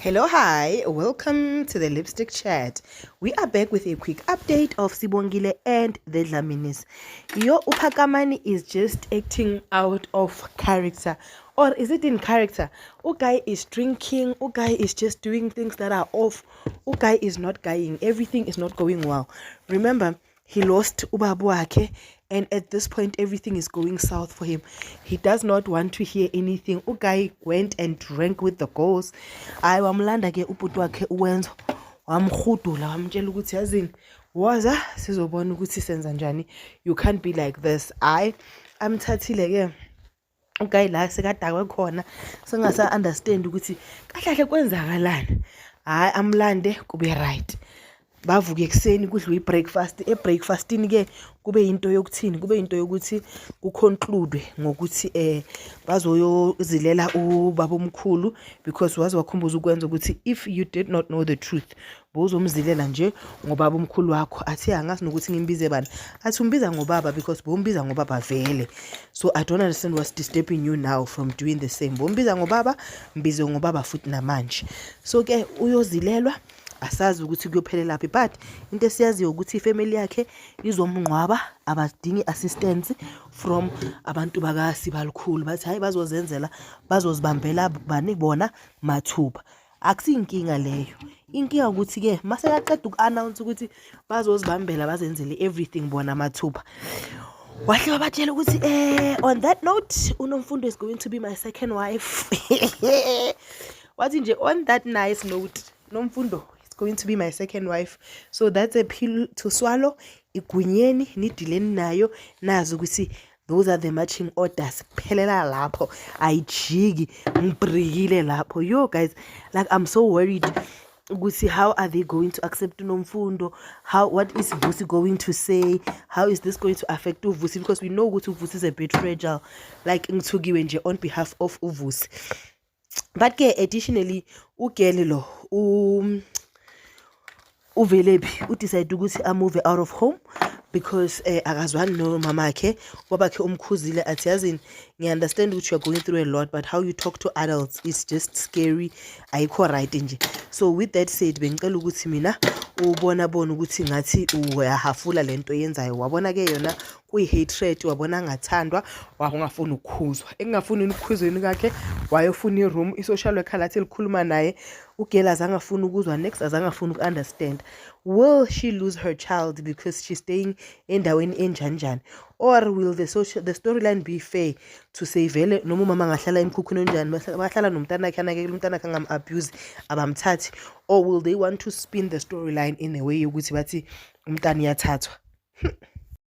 Hello, hi, welcome to the Lipstick Chat. We are back with a quick update of Sibongile and the Dlaminis. Yo Uphakamani is just acting out of character. Or is it in character? Guy is drinking, Guy is just doing things that are off, Guy is not guying, everything is not going well. Remember, he lost ubabu wakhe, and at this point everything is going south for him. He does not want to hear anything. Guy went and drank with the girls. Wamlanda ke ubhuti wakhe uwenzo, wamhudula wamtshela ukuthi yazini woza sizobona ukuthi senza njani. You can't be like this. Amthathile ke uguy la sekadakwe khona sengasa understand ukuthi kahle kwenzakalani. Amlande kube right. Bavuke ekseni kudliwa ibreakfast. Ebreakfastini ke kube into yokuthini, kube into yokuthi kuconclude ngokuthi bazoyozilela ubaba omkhulu, because wazi wakhumbuza ukwenza ukuthi if you did not know the truth bozomzilela nje ngobaba omkhulu wakho. Athi angasi nokuthi ngimbize bani, athi umbiza ngobaba because bombiza ngobaba vele. So I don't understand what's disturbing you now from doing the same. Bombiza ngobaba, mbize ngobaba futhi namanje. So ke uyozilelwa, asazi ukuthi kuyophelela laphi, but into esiyaziyo ukuthi ifamily yakhe izomnqwaba, abadingi assistance from abantu bakasibalukhulu. Bathi hayi bazozenzela, bazozibambela bani bona mathuba. Akusiyinkinga leyo. Inkinga ukuthi ke mase yaqeda uku-announce ukuthi bazozibambela bazenzele everything bona mathuba, wahle wabatshela ukuthi on that note uNomfundo is going to be my second wife. Wathi nje on that nice note Nomfundo going to be my second wife. So that's a pill to swallow. Igunyeni nidileni nayo, nazi ukuthi those are the marching orders. Phelela lapho, ayijiki ngibrikile lapho. Yo guys, like I'm so worried ukuthi how are they going to accept Nomfundo? What is Vusi going to say? How is this going to affect Vusi? Because we know ukuthi Vusi is a bit fragile, like ngithukiwe nje on behalf of Vusi. But ke additionally ugeli lo uVelephi udecide ukuthi amove out of home because akazwani no mama akhe. Wabakhe umkhuzile athi yazini ngiunderstand ukuthi you are going through a lot, but how you talk to adults is just scary, ayikho right nje. So with that said, bengicela ukuthi mina ubona ukuthi ngathi uyahafula lento yenzayo. Wabona ke yona kuyi-hatred, wabona ngathandwa, wabongafuna ukukhuzwa. Engafuni ukukhuzweni kakhe wayofuna iroom, i-social worker lathi likhuluma naye. Ugela azangafuna ukuzwa, next azangafuna uku-understand. Will she lose her child because she's staying endaweni enjanjani? Or will the storyline be fair to say vele noma umama ngahlala emkhukhuni onjani bahlala nomntana wakhe, anakekela umntana wakhe, angam-abuse, abamthathi? Or will they want to spin the storyline in a way yokuthi bathi umntana uyathathwa?